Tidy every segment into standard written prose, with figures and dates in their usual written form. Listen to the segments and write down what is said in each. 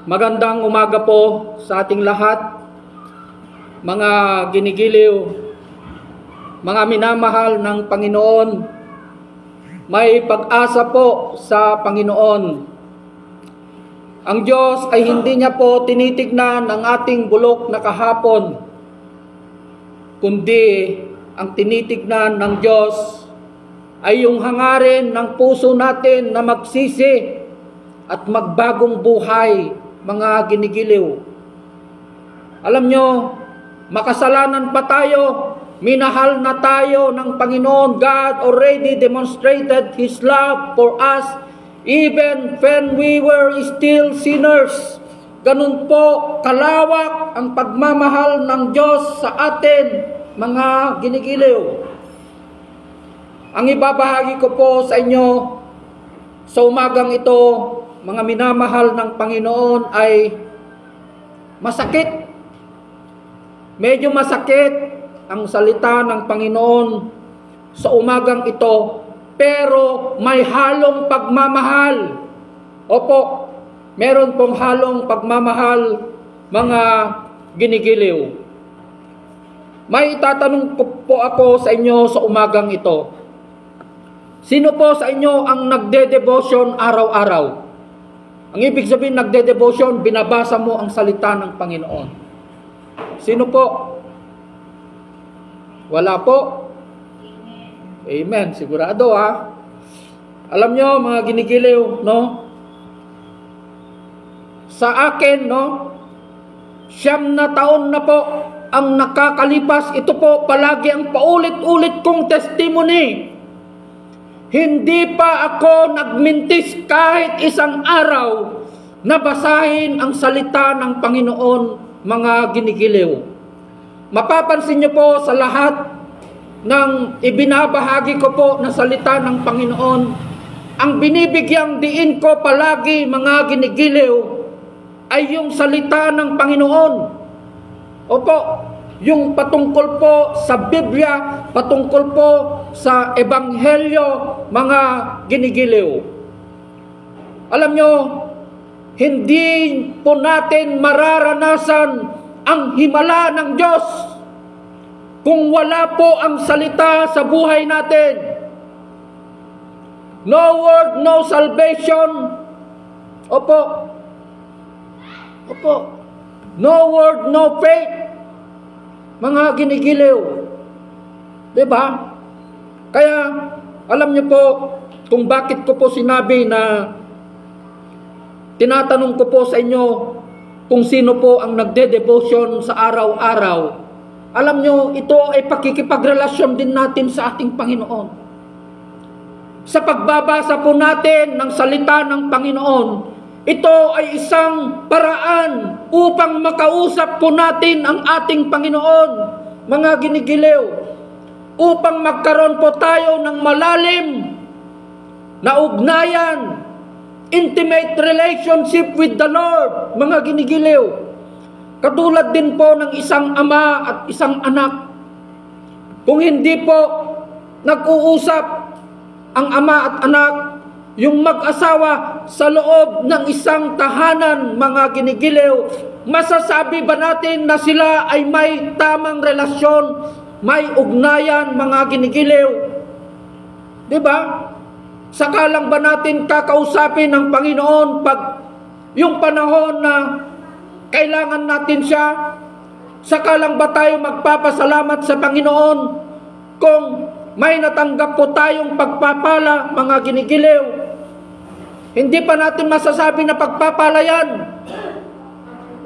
Magandang umaga po sa ating lahat, mga ginigiliw, mga minamahal ng Panginoon. May pag-asa po sa Panginoon. Ang Diyos ay hindi niya po tinitignan ang ating bulok na kahapon, kundi ang tinitignan ng Diyos ay yung hangarin ng puso natin na magsisi at magbagong buhay, mga ginigiliw. Alam nyo, makasalanan pa tayo, minahal na tayo ng Panginoon. God already demonstrated His love for us even when we were still sinners. Ganun po kalawak ang pagmamahal ng Diyos sa atin, mga ginigiliw. Ang ibabahagi ko po sa inyo sa umagang ito, mga minamahal ng Panginoon, ay masakit. Medyo masakit ang salita ng Panginoon sa umagang ito, pero may halong pagmamahal. Opo, meron pong halong pagmamahal, mga ginigiliw. May itatanong po ako sa inyo sa umagang ito. Sino po sa inyo ang nagde-devotion araw-araw? Ang ibig sabihin, nagde-devotion, binabasa mo ang salita ng Panginoon. Sino po? Wala po? Amen. Sigurado ha? Alam nyo, mga ginigiliw, no? Sa akin, no? 9 na taon na po ang nakakalipas. Ito po palagi ang paulit-ulit kong testimony. Hindi pa ako nagmintis kahit isang araw na basahin ang salita ng Panginoon, mga ginigiliw. Mapapansin niyo po sa lahat ng ibinabahagi ko po na salita ng Panginoon, ang binibigyang diin ko palagi, mga ginigiliw, ay yung salita ng Panginoon. Opo, yung patungkol po sa Biblia, patungkol po sa Ebanghelyo, mga ginigiliw. Alam nyo, hindi po natin mararanasan ang himala ng Diyos kung wala po ang salita sa buhay natin. No word, no salvation. Opo. Opo. No word, no faith. Mga ginigiliw. Diba? Kaya, alam niyo po, kung bakit ko po sinabi na tinatanong ko po sa inyo kung sino po ang nagde-devotion sa araw-araw. Alam niyo, ito ay pakikipagrelasyon din natin sa ating Panginoon. Sa pagbabasa po natin ng salita ng Panginoon, ito ay isang paraan upang makausap po natin ang ating Panginoon, mga ginigiliw, upang magkaroon po tayo ng malalim na ugnayan, intimate relationship with the Lord, mga ginigiliw. Katulad din po ng isang ama at isang anak. Kung hindi po nag-uusap ang ama at anak, yung mag-asawa sa loob ng isang tahanan, mga ginigiliw, masasabi ba natin na sila ay may tamang relasyon, may ugnayan, mga ginigiliw? Diba? Saka lang ba natin kakausapin ng Panginoon pag yung panahon na kailangan natin siya? Saka lang ba tayo magpapasalamat sa Panginoon kung may natanggap po tayong pagpapala, mga ginigiliw? Hindi pa natin masasabi na pagpapala yan.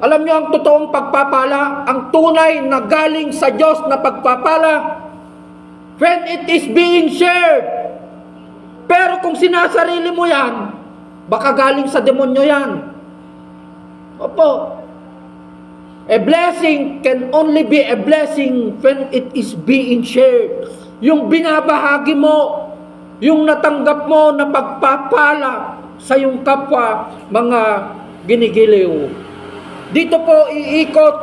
Alam niyo ang totoong pagpapala, ang tunay na galing sa Diyos na pagpapala, when it is being shared. Pero kung sinasarili mo yan, baka galing sa demonyo yan. Opo. A blessing can only be a blessing when it is being shared. Yung binabahagi mo, yung natanggap mo na pagpapala sa iyong kapwa, mga ginigiliw. Dito po iikot,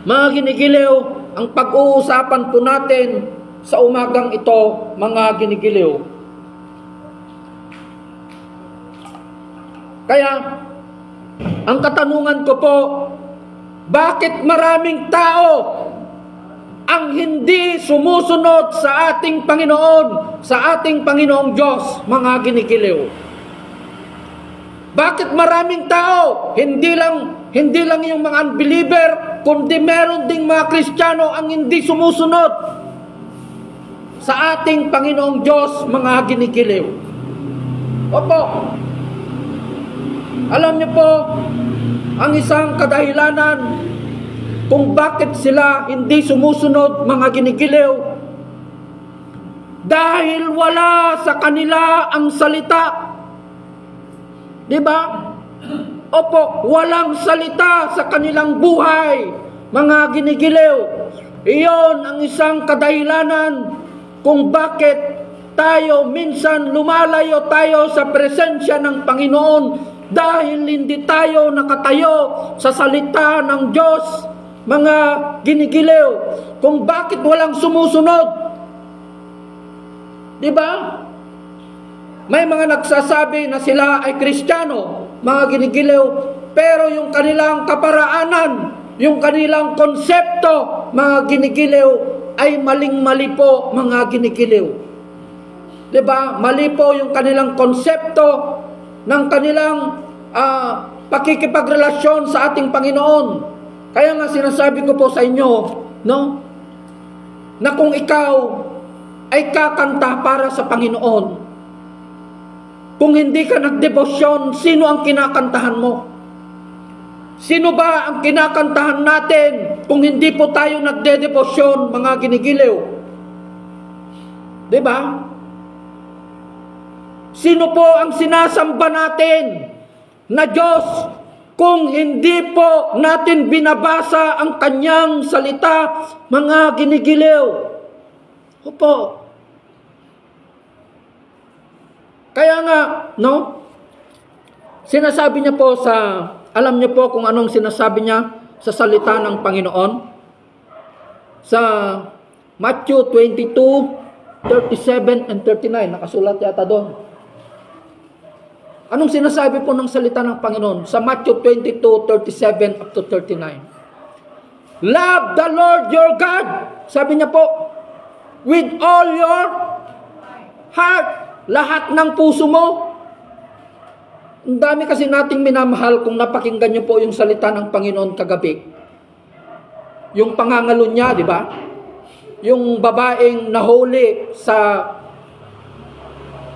mga ginigiliw, ang pag-uusapan po natin sa umagang ito, mga ginigiliw. Kaya, Ang katanungan ko po, bakit maraming tao ang hindi sumusunod sa ating Panginoon, sa ating Panginoong Diyos, mga ginigiliw? Bakit maraming tao, hindi lang yung mga unbeliever, kundi meron ding mga Kristiyano ang hindi sumusunod sa ating Panginoong Diyos, mga ginigiliw? Opo. Alam niyo po, ang isang kadahilanan kung bakit sila hindi sumusunod, mga ginigiliw, dahil wala sa kanila ang salita. Diba? Opo, walang salita sa kanilang buhay, mga ginigiliw. Iyon ang isang kadahilanan kung bakit tayo minsan lumalayo tayo sa presensya ng Panginoon, dahil hindi tayo nakatayo sa salita ng Diyos, mga ginigiliw. Kung bakit walang sumusunod. Diba? May mga nagsasabi na sila ay Kristiyano, mga ginigiliw, pero yung kanilang kaparaanan, yung kanilang konsepto, mga ginigiliw, ay maling-mali po, mga ginigiliw. Diba? Mali po yung kanilang konsepto ng kanilang pakikipagrelasyon sa ating Panginoon. Kaya nga sinasabi ko po sa inyo, no? Na kung ikaw ay kakanta para sa Panginoon, kung hindi ka nagdebosyon, sino ang kinakantahan mo? Sino ba ang kinakantahan natin kung hindi po tayo nagdedebosyon, mga ginigiliw? Diba? Sino po ang sinasamba natin na Diyos kung hindi po natin binabasa ang kanyang salita, mga ginigiliw? Opo. Kaya nga, no? Sinasabi niya po alam niyo po kung anong sinasabi niya sa salita ng Panginoon? Sa Matthew 22:37 and 39, nakasulat yata doon. Anong sinasabi po ng salita ng Panginoon? Sa Matthew 22:37 up to 39. Love the Lord your God, sabi niya po, with all your heart, lahat ng puso mo. Ang dami kasi nating minamahal kung napakinggan niyo po yung salita ng Panginoon kagabi. Yung pangangalo niya, di ba? Yung babaeng nahuli sa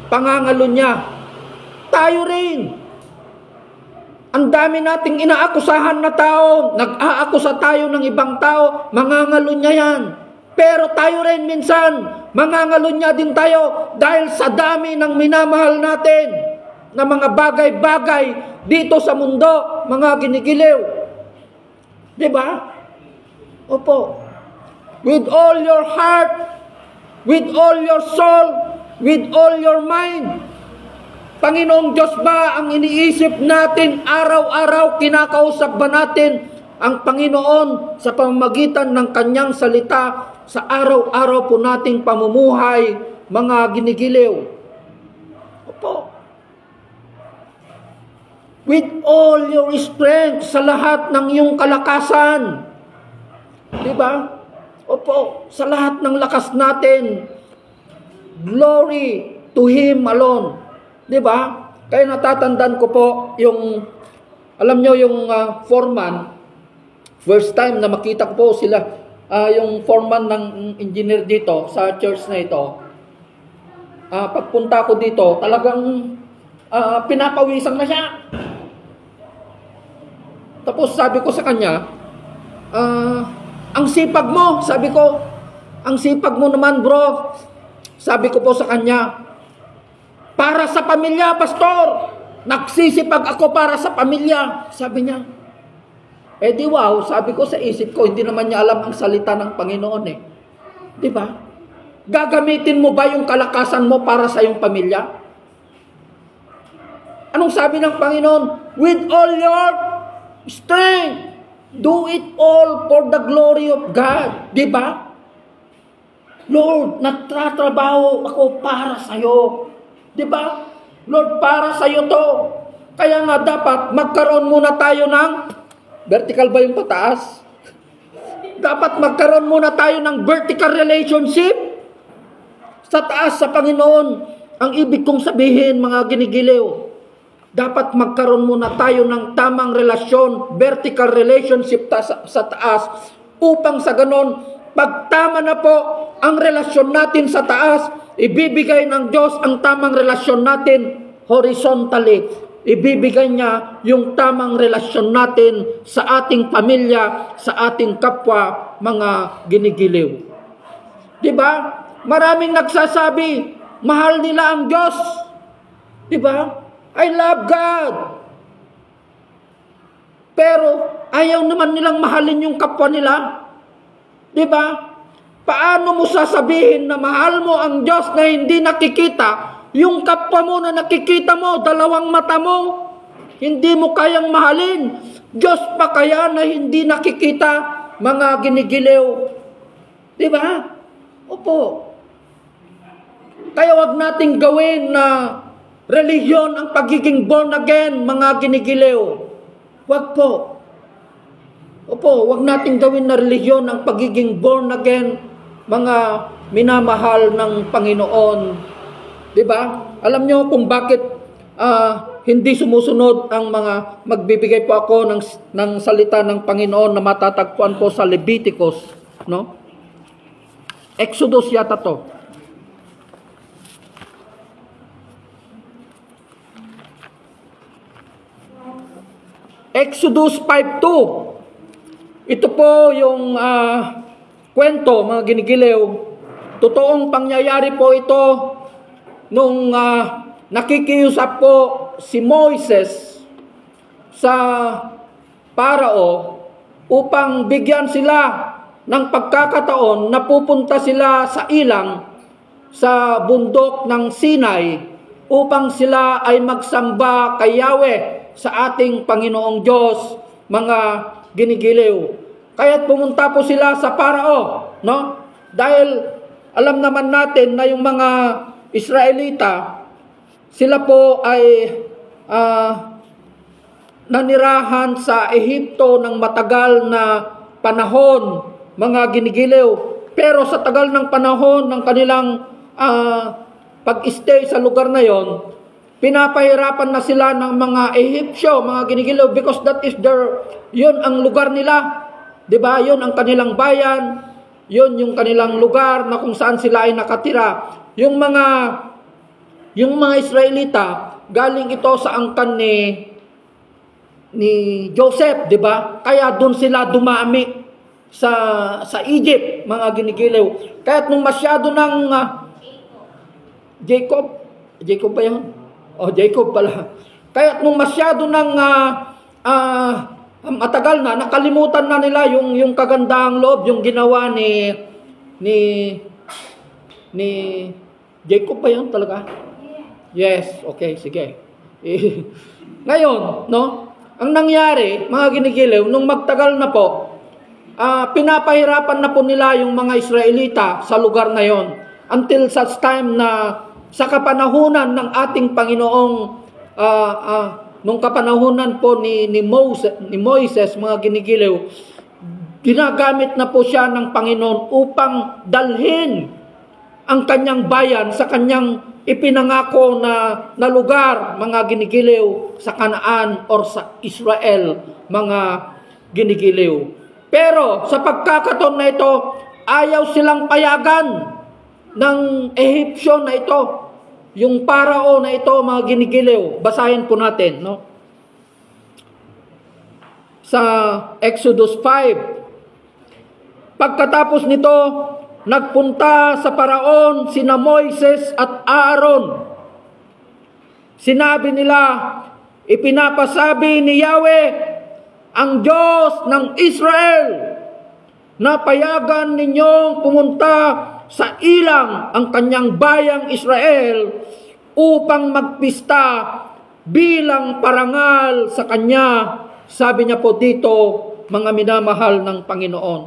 pangangalo niya. Tayo rin. Ang dami nating inaakusahan na tao, nag-aakusa tayo ng ibang tao, mangangalo niya yan. Pero tayo rin minsan, mangangalunya din tayo dahil sa dami ng minamahal natin na mga bagay-bagay dito sa mundo, mga ginigiliw. Diba? Opo. With all your heart, with all your soul, with all your mind. Panginoong Diyos ba ang iniisip natin araw-araw? Kinakausap ba natin ang Panginoon sa pamamagitan ng kanyang salita sa araw-araw po nating pamumuhay, mga ginigiliw? Opo. With all your strength, sa lahat ng iyong kalakasan. Diba? Opo, sa lahat ng lakas natin. Glory to Him alone. Diba? Kaya natatandaan ko po yung, alam nyo yung foreman, first time na makita ko po sila, yung foreman ng engineer dito sa church na ito, pagpunta ko dito, talagang pinapawisan na siya. Tapos sabi ko sa kanya, ang sipag mo, sabi ko, ang sipag mo naman bro. Sabi ko po sa kanya, para sa pamilya, pastor. Nagsisipag ako para sa pamilya, sabi niya. Eh di wow, sabi ko sa isip ko, hindi naman niya alam ang salita ng Panginoon eh. Di ba? Gagamitin mo ba yung kalakasan mo para sa iyong pamilya? Anong sabi ng Panginoon? With all your strength, do it all for the glory of God. Di ba? Lord, nagtatrabaho ako para sa iyo. Di ba? Lord, para sa iyo to. Kaya nga dapat magkaroon muna tayo ng, vertical ba yung pataas? Dapat magkaroon muna tayo ng vertical relationship sa taas sa Panginoon. Ang ibig kong sabihin, mga ginigiliw, dapat magkaroon muna tayo ng tamang relasyon, vertical relationship sa taas, upang sa ganon, pag tama na po ang relasyon natin sa taas, ibibigay ng Diyos ang tamang relasyon natin horizontally. Ibibigay niya yung tamang relasyon natin sa ating pamilya, sa ating kapwa, mga ginigiliw. Diba? Maraming nagsasabi, mahal nila ang Diyos. Diba? I love God. Pero ayaw naman nilang mahalin yung kapwa nila. Diba? Paano mo sasabihin na mahal mo ang Diyos na hindi nakikita? Yung kapwa mo na nakikita mo, dalawang mata mo, hindi mo kayang mahalin. Diyos pa kaya na hindi nakikita, mga ginigiliw? Diba? Opo. Kaya wag nating gawin na relihiyon ang pagiging born again, mga ginigiliw. Wag po. Opo, wag nating gawin na relihiyon ang pagiging born again, mga minamahal ng Panginoon. Diba? Alam nyo kung bakit hindi sumusunod ang mga, magbibigay po ako ng salita ng Panginoon na matatagpuan po sa Leviticus, no? Exodus yata to. Exodus 5:2. Ito po yung kwento, mga ginigiliw. Totoong pangyayari po ito nung nakikiusap po si Moises sa Parao upang bigyan sila ng pagkakataon na pupunta sila sa ilang sa bundok ng Sinai upang sila ay magsamba kay Yahweh sa ating Panginoong Diyos, mga ginigiliw. Kaya't pumunta po sila sa Parao, no? Dahil alam naman natin na yung mga Israelita, sila po ay nanirahan sa Ehipto ng matagal na panahon, mga ginigiliw. Pero sa tagal ng panahon ng kanilang pag-stay sa lugar na yon, pinapahirapan na sila ng mga Ehipsyo, mga ginigiliw, because that is yun ang lugar nila. Diba? Yun ang kanilang bayan, yun yung kanilang lugar na kung saan sila ay nakatira. Yung mga Israelita, galing ito sa angkan ni Joseph, 'di ba? Kaya doon sila dumami sa Egypt, mga ginigiliw. Kaya nung masyado ng Jacob ba 'yon? Jacob pala. Kaya nung masyado ng matagal na, nakalimutan na nila yung kagandahang loob, yung ginawa ni Jacob ba yun talaga? Yes, okay, sige. Ngayon, no? Ang nangyari, mga ginigiliw, nung magtagal na po, pinapahirapan na po nila yung mga Israelita sa lugar na yon until such time na sa kapanahunan ng ating Panginoong nung kapanahunan po ni Moises, mga ginigiliw, ginagamit na po siya ng Panginoon upang dalhin ang kanyang bayan sa kanyang ipinangako na lugar, mga ginigiliw, sa Kanaan or sa Israel, mga ginigiliw. Pero sa pagkakataon na ito, ayaw silang payagan ng Ehipsyo na ito, yung Parao na ito, mga ginigiliw. Basahin po natin, no? Sa Exodus 5. Pagkatapos nito, nagpunta sa Paraon sina Moises at Aaron. Sinabi nila, ipinapasabi ni Yahweh, ang Diyos ng Israel, na payagan ninyong pumunta sa ilang ang kanyang bayang Israel upang magpista bilang parangal sa kanya. Sabi niya po dito, mga minamahal ng Panginoon.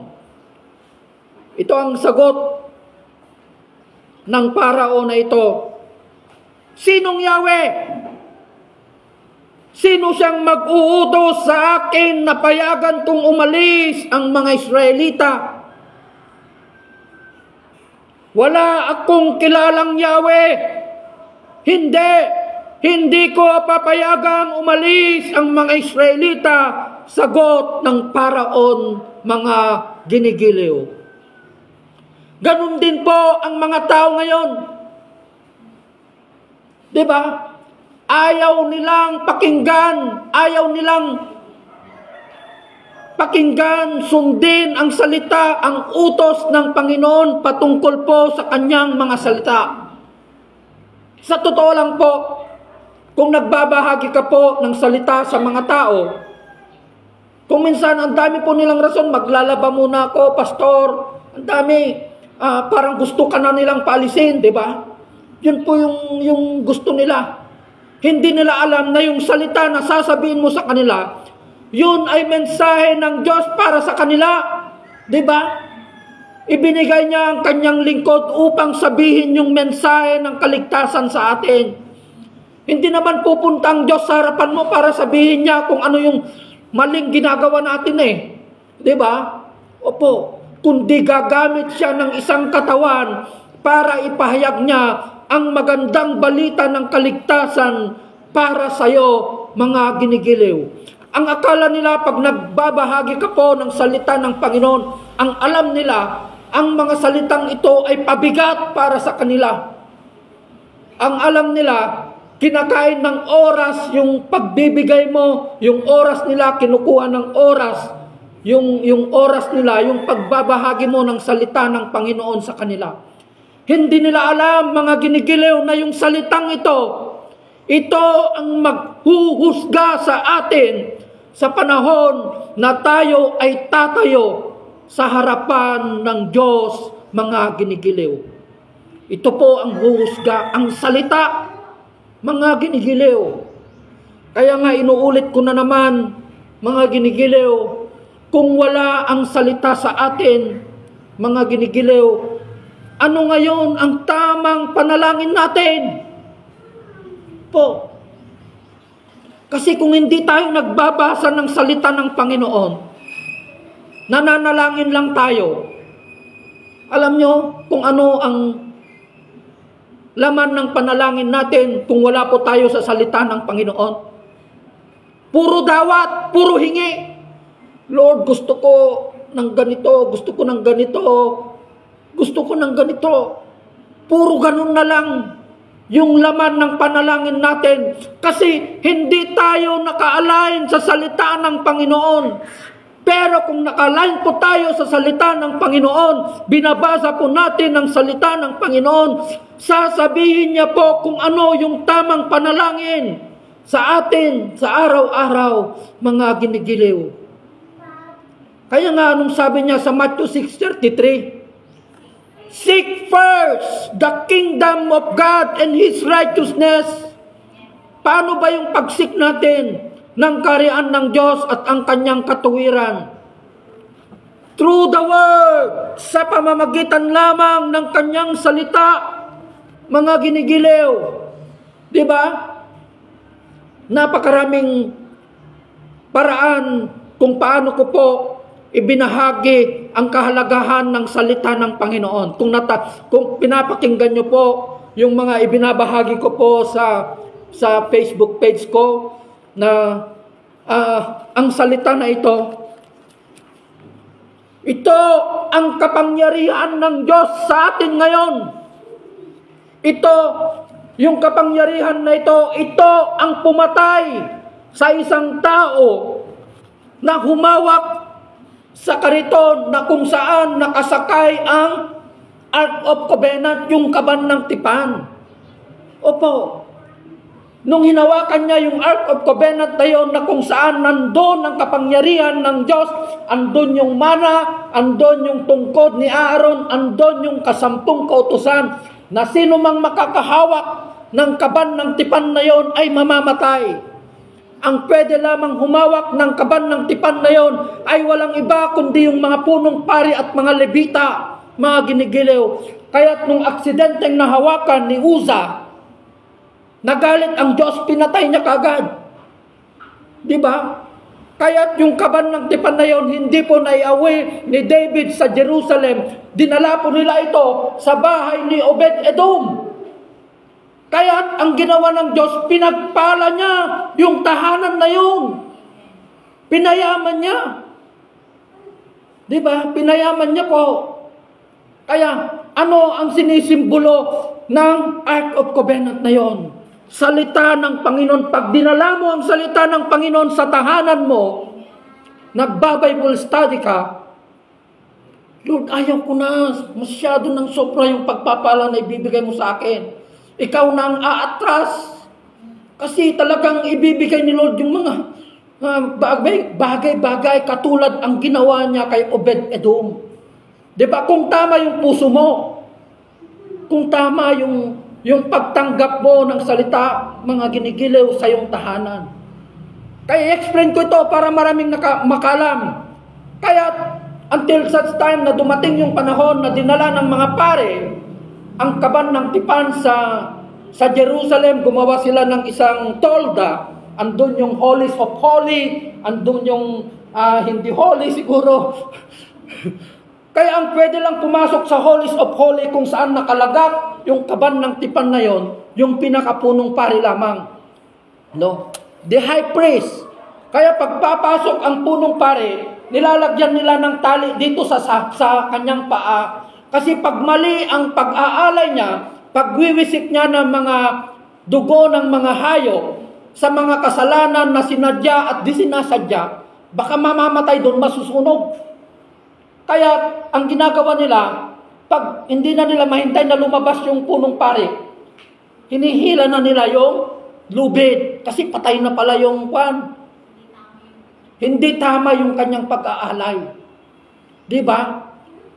Ito ang sagot ng Parao na ito. Sinong Yahweh? Sino siyang mag-uutos sa akin na payagan kong umalis ang mga Israelita? Wala akong kilalang Yahweh. Hindi ko papayagang umalis ang mga Israelita, sagot ng Paraon, mga ginigiliw. Ganun din po ang mga tao ngayon. Diba? Ayaw nilang pakinggan, sundin ang salita, ang utos ng Panginoon patungkol po sa kanyang mga salita. Sa totoo lang po, kung nagbabahagi ka po ng salita sa mga tao, kung minsan ang dami po nilang rason, maglalaba muna ako, pastor, ang dami, parang gusto ka na nilang paalisin, di ba? Yun po yung gusto nila. Hindi nila alam na yung salita na sasabihin mo sa kanila, yun ay mensahe ng Diyos para sa kanila. Di ba? Ibinigay niya ang kanyang lingkod upang sabihin yung mensahe ng kaligtasan sa atin. Hindi naman pupunta ang Diyos sa harapan mo para sabihin niya kung ano yung maling ginagawa natin eh. Di ba? Opo. Kundi gagamit siya ng isang katawan para ipahayag niya ang magandang balita ng kaligtasan para sa'yo, mga ginigiliw. Ang akala nila pag nagbabahagi ka po ng salita ng Panginoon, ang alam nila, ang mga salitang ito ay pabigat para sa kanila. Ang alam nila, kinakain ng oras yung pagbibigay mo, yung oras nila, kinukuha ng oras, yung oras nila, yung pagbabahagi mo ng salita ng Panginoon sa kanila. Hindi nila alam, mga ginigiliw, na yung salitang ito ang maghuhusga sa atin sa panahon na tayo ay tatayo sa harapan ng Diyos, mga ginigiliw. Ito po ang huhusga, ang salita, mga ginigiliw. Kaya nga inuulit ko na naman, mga ginigiliw, kung wala ang salita sa atin, mga ginigiliw, ano ngayon ang tamang panalangin natin? Po. Kasi kung hindi tayo nagbabasa ng salita ng Panginoon, nananalangin lang tayo. Alam nyo kung ano ang laman ng panalangin natin kung wala po tayo sa salita ng Panginoon? Puro dawat, puro hingi. Lord, gusto ko ng ganito, gusto ko ng ganito, gusto ko ng ganito. Puro ganun na lang yung laman ng panalangin natin. Kasi hindi tayo naka-align sa salita ng Panginoon. Pero kung naka-align po tayo sa salita ng Panginoon, binabasa po natin ang salita ng Panginoon, sasabihin niya po kung ano yung tamang panalangin sa atin sa araw-araw, mga ginigiliw. Kaya nga anong sabi niya sa Matthew 6:33, seek first the kingdom of God and His righteousness. Paano ba yung pagsik natin ng kaharian ng Diyos at ang kanyang katuwiran? Through the word, sa pamamagitan lamang ng kanyang salita, mga ginigiliw. Diba? Napakaraming paraan kung paano ko po ibinahagi ang kahalagahan ng salita ng Panginoon. Kung pinapakinggan nyo po yung mga ibinabahagi ko po sa Facebook page ko, na ang salita na ito ang kapangyarihan ng Diyos sa atin ngayon. Ito, yung kapangyarihan na ito ang pumatay sa isang tao na humawak sa kariton na kung saan nakasakay ang Ark of Covenant, yung kaban ng tipan. Opo. Nung hinawakan niya yung Ark of Covenant na yun, na kung saan nandun ang kapangyarihan ng Diyos, andun yung mana, andun yung tungkod ni Aaron, andun yung kasampung kautusan, na sino mang makakahawak ng kaban ng tipan na yun ay mamamatay. Ang pwede lamang humawak ng kaban ng tipan na yon ay walang iba kundi yung mga punong pari at mga Levita, mga ginigiliw. Kaya't nung aksidenteng nahawakan ni Uza, nagalit ang Diyos, pinatay niya kagad. Di ba? Kaya't yung kaban ng tipan na yon, hindi po naiawi ni David sa Jerusalem. Dinala po nila ito sa bahay ni Obed-Edom. Kaya't ang ginawa ng Diyos, pinagpala niya yung tahanan na yun. Pinayaman niya. Di ba? Pinayaman niya po. Kaya, ano ang sinisimbolo ng Ark of Covenant na yon? Salita ng Panginoon. Pag dinala mo ang salita ng Panginoon sa tahanan mo, nagba-Bible study ka, Lord, ayaw ko na, masyado ng sobra yung pagpapala na ibibigay mo sa akin. Ikaw na ang aatras. Kasi talagang ibibigay ni Lord yung mga bagay-bagay katulad ang ginawa niya kay Obed-Edom. Diba? Kung tama yung puso mo, kung tama yung pagtanggap mo ng salita, mga ginigiliw sa iyong tahanan. Kaya explain ko ito para maraming makalam. Kaya until such time na dumating yung panahon na dinala ng mga pare ang kaban ng tipan sa Jerusalem, gumawa sila ng isang tolda. Andun yung holies of holy, andun yung hindi holy siguro. Kaya ang pwede lang pumasok sa holies of holy kung saan nakalagak yung kaban ng tipan na yon, yung pinakapunong pari lamang. No? The high priest. Kaya pagpapasok ang punong pari, nilalagyan nila ng tali dito sa kanyang paa. Kasi pag mali ang pag-aalay niya, pagwiwisik niya ng mga dugo ng mga hayop sa mga kasalanan na sinadya at di sinasadya, baka mamamatay doon, masusunog. Kaya ang ginagawa nila, pag hindi na nila mahintay na lumabas yung punong pari, hinihila na nila yung lubid. Kasi patay na pala yung kwan. Hindi tama yung kanyang pag-aalay. Diba?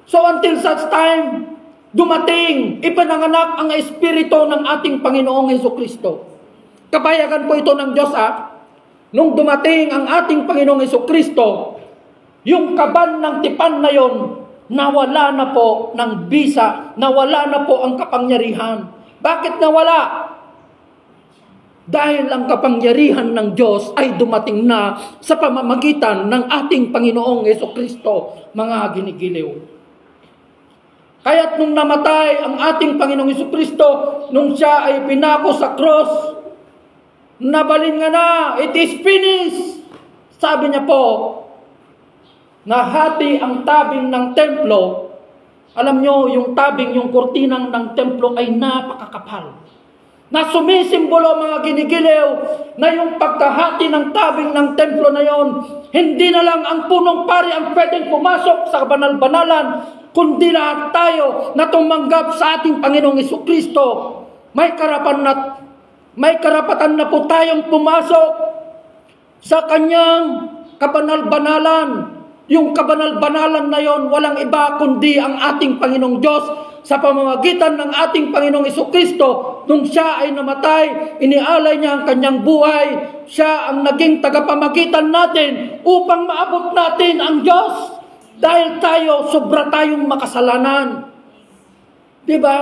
So until such time, dumating, ipinanganak ang Espiritu ng ating Panginoong Hesukristo. Kapayagan po ito ng Diyos nung dumating ang ating Panginoong Hesukristo, yung kaban ng tipan na yon, nawala na po ng bisa, nawala na po ang kapangyarihan. Bakit nawala? Dahil ang kapangyarihan ng Diyos ay dumating na sa pamamagitan ng ating Panginoong Hesukristo, mga ginigiliw. Kaya't nung namatay ang ating Panginoong Hesukristo, nung siya ay pinako sa cross, nabalin nga na, it is finished. Sabi niya po, nahati ang tabing ng templo. Alam nyo, yung tabing, yung kurtinang ng templo ay napakakapal. Na sumisimbolo, mga ginigiliw, na yung pagkahati ng tabing ng templo na yon, hindi na lang ang punong pari ang pwedeng pumasok sa banal-banalan, kundi lahat tayo na tumanggap sa ating Panginoong Hesukristo. May karapatan na po tayong pumasok sa kanyang kabanal-banalan. Yung kabanal-banalan na yon, walang iba kundi ang ating Panginoong Diyos sa pamamagitan ng ating Panginoong Hesukristo. Nung siya ay namatay, inialay niya ang kanyang buhay. Siya ang naging tagapamagitan natin upang maabot natin ang Diyos. Dahil sobra tayong makasalanan. Diba?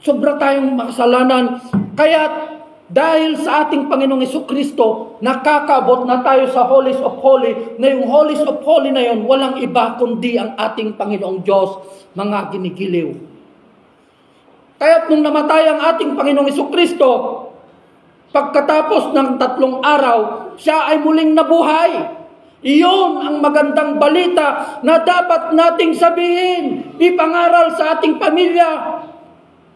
Sobra tayong makasalanan. Kaya dahil sa ating Panginoong Hesukristo, nakakabot na tayo sa Holies of Holy, na yung Holies of Holy na yon, walang iba kundi ang ating Panginoong Diyos, mga ginigiliw. Kaya't nung namatay ang ating Panginoong Hesukristo, pagkatapos ng 3 araw, siya ay muling nabuhay. Iyon ang magandang balita na dapat nating sabihin, ipangaral sa ating pamilya,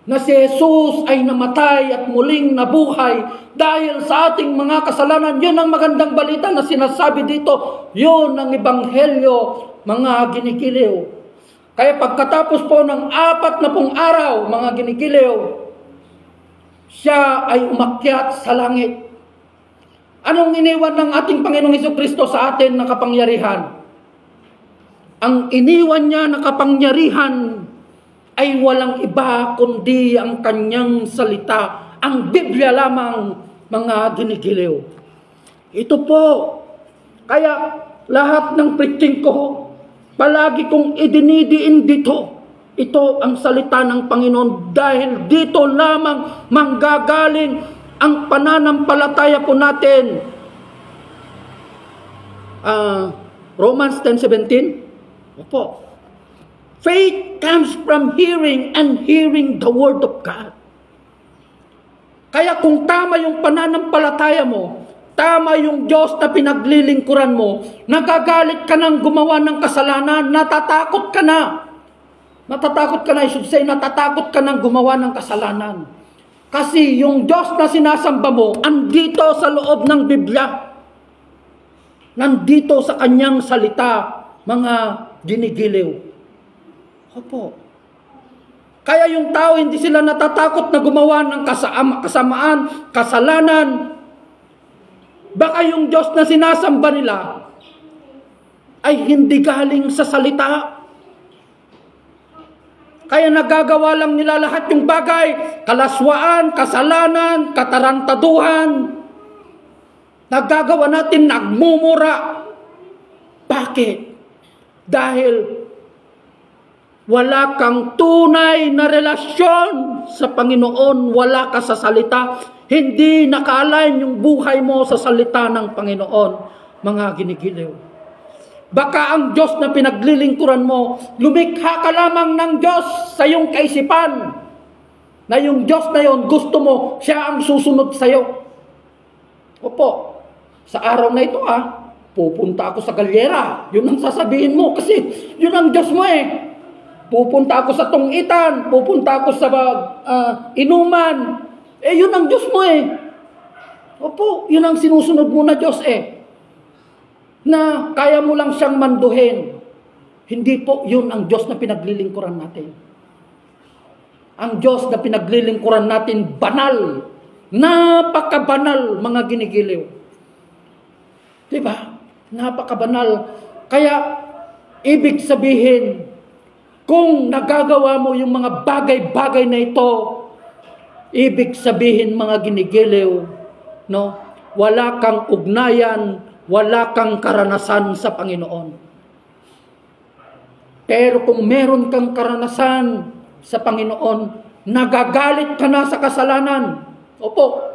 na si Jesus ay namatay at muling nabuhay dahil sa ating mga kasalanan. Yun ang magandang balita na sinasabi dito. Yun ang ebanghelyo, mga ginigiliw. Kaya pagkatapos po ng 40 araw, mga ginigiliw, siya ay umakyat sa langit. Anong iniwan ng ating Panginoong Hesukristo sa atin na kapangyarihan? Ang iniwan niya na kapangyarihan ay walang iba kundi ang kanyang salita, ang Biblia lamang, mga ginigiliw. Ito po, kaya lahat ng preaching ko, palagi kong idinidiin dito. Ito ang salita ng Panginoon dahil dito lamang manggagaling ang pananampalataya po natin, Romans 10:17, opo, faith comes from hearing and hearing the Word of God. Kaya kung tama yung pananampalataya mo, tama yung Diyos na pinaglilingkuran mo, nagagalit ka ng gumawa ng kasalanan, natatakot ka na. Natatakot ka na, I should say, natatakot ka ng gumawa ng kasalanan. Kasi yung Diyos na sinasamba mo, andito sa loob ng Biblia. Nandito sa kanyang salita, mga ginigiliw. Opo. Kaya yung tao, hindi sila natatakot na gumawa ng kasamaan, kasalanan. Baka yung Diyos na sinasamba nila ay hindi galing sa salita. Kaya nagagawa lang nila lahat yung bagay, kalaswaan, kasalanan, katarantaduhan. Nagagawa natin, nagmumura. Bakit? Dahil wala kang tunay na relasyon sa Panginoon, wala ka sa salita, hindi naka-align yung buhay mo sa salita ng Panginoon, mga ginigiliw. Baka ang Diyos na pinaglilingkuran mo, lumikha ka lamang ng Diyos sa iyong kaisipan, na yung Diyos na yon gusto mo, siya ang susunod sa iyo. Opo, sa araw na ito pupunta ako sa galyera, yun ang sasabihin mo, kasi yun ang Diyos mo eh. Pupunta ako sa tungitan, pupunta ako sa inuman. Yun ang Diyos mo eh. Opo, yun ang sinusunod mo na Diyos eh. Na kaya mo lang siyang manduhin. Hindi po yun ang Diyos na pinaglilingkuran natin. Ang Diyos na pinaglilingkuran natin, banal. Napakabanal, mga ginigiliw. Diba? Napakabanal. Kaya, ibig sabihin, kung nagagawa mo yung mga bagay-bagay na ito, ibig sabihin, mga ginigiliw, no? Wala kang ugnayan, wala kang karanasan sa Panginoon. Pero kung meron kang karanasan sa Panginoon, nagagalit ka na sa kasalanan. Opo,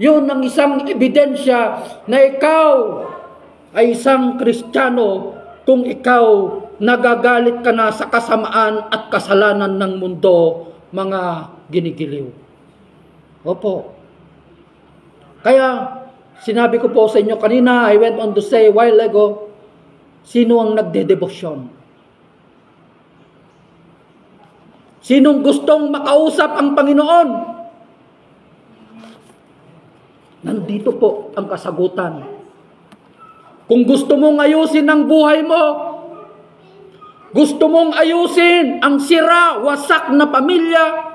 yun ang isang ebidensya na ikaw ay isang Kristiyano kung ikaw nagagalit ka na sa kasamaan at kasalanan ng mundo, mga ginigiliw. Opo. Kaya, sinabi ko po sa inyo kanina, I went on to say a while ago, sino ang nagdedebosyon? Sinong gustong makausap ang Panginoon? Nandito po ang kasagutan. Kung gusto mong ayusin ang buhay mo, gusto mong ayusin ang sira, wasak na pamilya,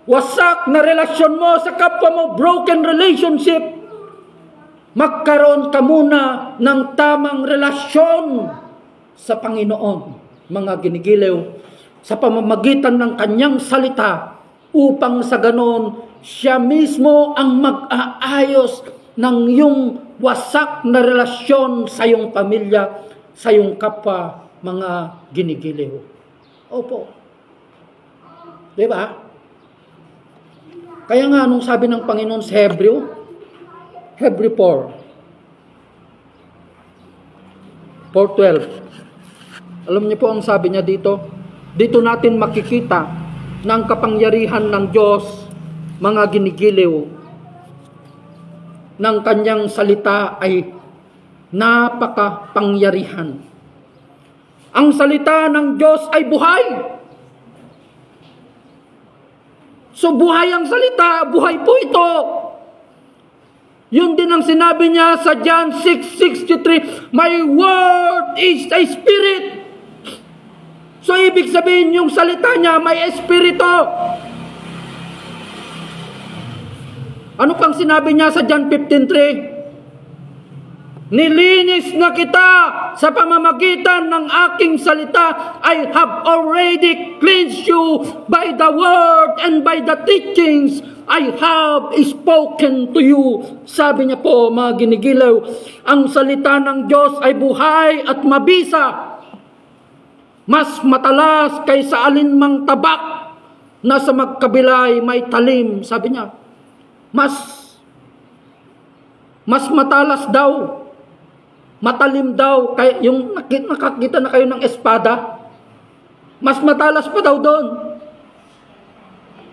wasak na relasyon mo sa kapwa mo, broken relationship, magkaroon ka muna ng tamang relasyon sa Panginoon, mga ginigiliw, sa pamamagitan ng kanyang salita, upang sa ganon, siya mismo ang mag-aayos ng iyong wasak na relasyon sa iyong pamilya, sa iyong kapwa, mga ginigiliw. Opo. Diba? Kaya nga, nung sabi ng Panginoon sa Hebreo 4:12. Alam niyo po ang sabi niya dito? Dito natin makikita ng kapangyarihan ng Diyos, mga ginigiliw, ng kanyang salita ay napakapangyarihan. Ang salita ng Diyos ay buhay. So buhay ang salita, buhay po ito. Yun din ang sinabi niya sa John 6:63, my word is a spirit. So ibig sabihin yung salita niya may espiritu. Ano pang sinabi niya sa John 15:3? Nilinis na kita sa pamamagitan ng aking salita. I have already cleansed you by the word and by the teachings I have spoken to you. Sabi niya po, mga ginigilaw, ang salita ng Diyos ay buhay at mabisa. Mas matalas kaysa alinmang tabak na sa magkabilay may talim. Sabi niya, mas Mas matalas daw. Matalim daw. Kaya yung nakakita na kayo ng espada. Mas matalas pa daw doon.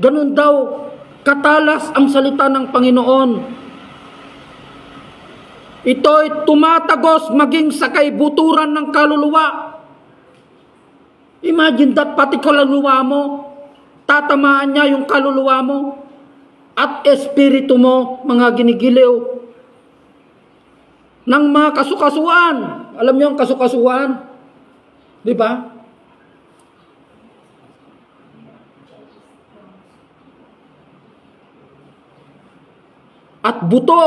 Ganun daw. Katalas ang salita ng Panginoon. Ito'y tumatagos maging sa kaibuturan ng kaluluwa. Imagine that, pati kaluluwa mo, tatamaan niya yung kaluluwa mo at espiritu mo, mga ginigiliw, ng mga kasukasuan. Alam niyo ang kasukasuan? Di ba? At buto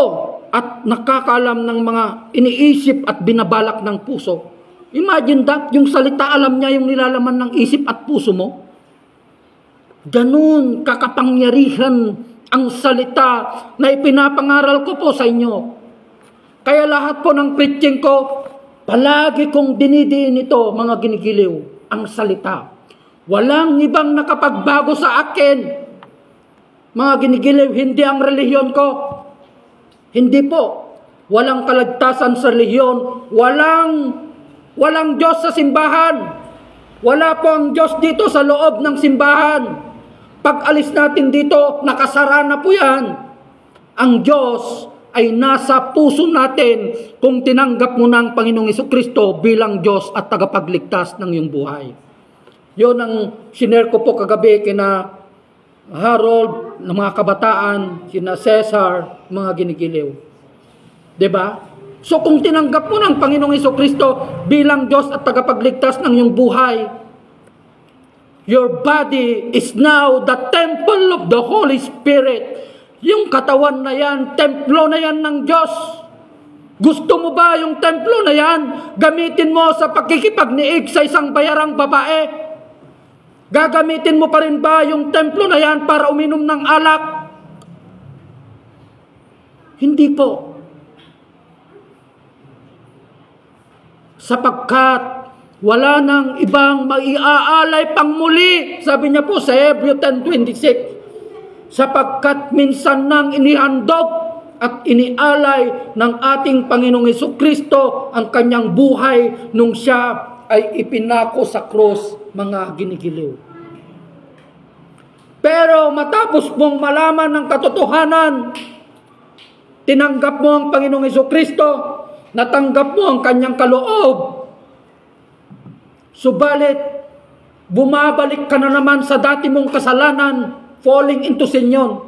at nakakalam ng mga iniisip at binabalak ng puso. Imagine that, yung salita alam niya yung nilalaman ng isip at puso mo. Ganun kakapangyarihan ang salita na ipinapangaral ko po sa inyo. Kaya lahat po ng preaching ko, palagi kong dinidiin ito, mga ginigiliw, ang salita. Walang ibang nakapagbago sa akin. Mga ginigiliw, hindi ang relihiyon ko. Hindi po. Walang kalagtasan sa relihiyon. Walang Diyos sa simbahan. Wala po ang Diyos dito sa loob ng simbahan. Pag alis natin dito, nakasara na po yan. Ang Diyos ay nasa puso natin kung tinanggap mo ng Panginoong Jesucristo bilang Diyos at tagapagligtas ng iyong buhay. Yun ang sinare ko po kagabi kina Harold, ng mga kabataan, sina Cesar, mga ginigiliw. Diba? So kung tinanggap mo ng Panginoong Jesucristo bilang Diyos at tagapagligtas ng iyong buhay, your body is now the temple of the Holy Spirit. Yung katawan na yan, templo na yan ng Diyos. Gusto mo ba yung templo na yan? Gamitin mo sa pagkikipagniig sa isang bayarang babae? Gagamitin mo pa rin ba yung templo na yan para uminom ng alak? Hindi po. Sapagkat wala nang ibang maiaalay pang muli. Sabi niya po sa Hebreo 10:26. Sapagkat minsan nang inihandog at inialay ng ating Panginoong Jesucristo ang kanyang buhay nung siya ay ipinako sa krus, mga ginigiliw. Pero matapos mong malaman ng katotohanan, tinanggap mo ang Panginoong Jesucristo, natanggap mo ang kanyang kaloob, subalit bumabalik ka na naman sa dati mong kasalanan, falling into sin yun.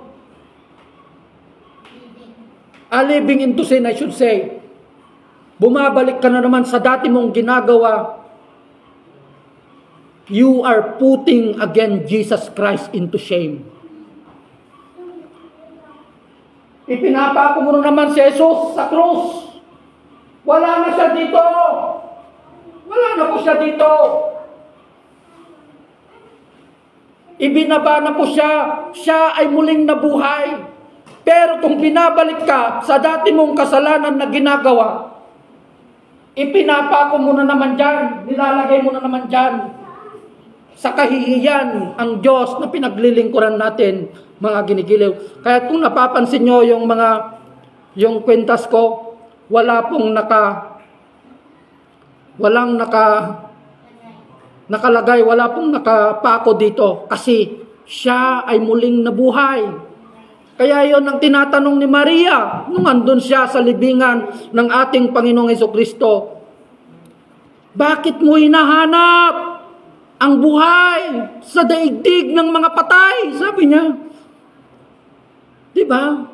Living into sin, I should say. Bumabalik ka na naman sa dati mong ginagawa. You are putting again Jesus Christ into shame. Ipinapako mo naman si Jesus sa krus. Wala na siya dito. Wala na po siya dito. Ibinaba na po siya. Siya ay muling nabuhay. Pero kung binabalik ka sa dati mong kasalanan na ginagawa, ipinapako mo na naman dyan. Nilalagay mo na naman dyan. Sa kahihiyan ang Diyos na pinaglilingkuran natin, mga ginigiliw. Kaya kung napapansin nyo yung kwentas ko, nakalagay, wala pong nakapako dito kasi siya ay muling nabuhay. Kaya yon ang tinatanong ni Maria nung andun siya sa libingan ng ating Panginoong Jesucristo. Bakit mo hinahanap ang buhay sa daigdig ng mga patay? Sabi niya. Diba?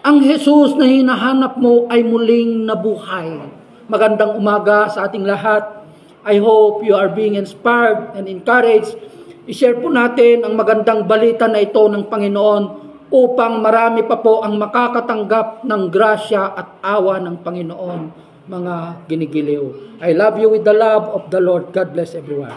Ang Jesus na hinahanap mo ay muling nabuhay. Magandang umaga sa ating lahat. I hope you are being inspired and encouraged. I-share po natin ang magandang balita na ito ng Panginoon upang marami pa po ang makakatanggap ng grasya at awa ng Panginoon, mga ginigiliw. I love you with the love of the Lord. God bless everyone.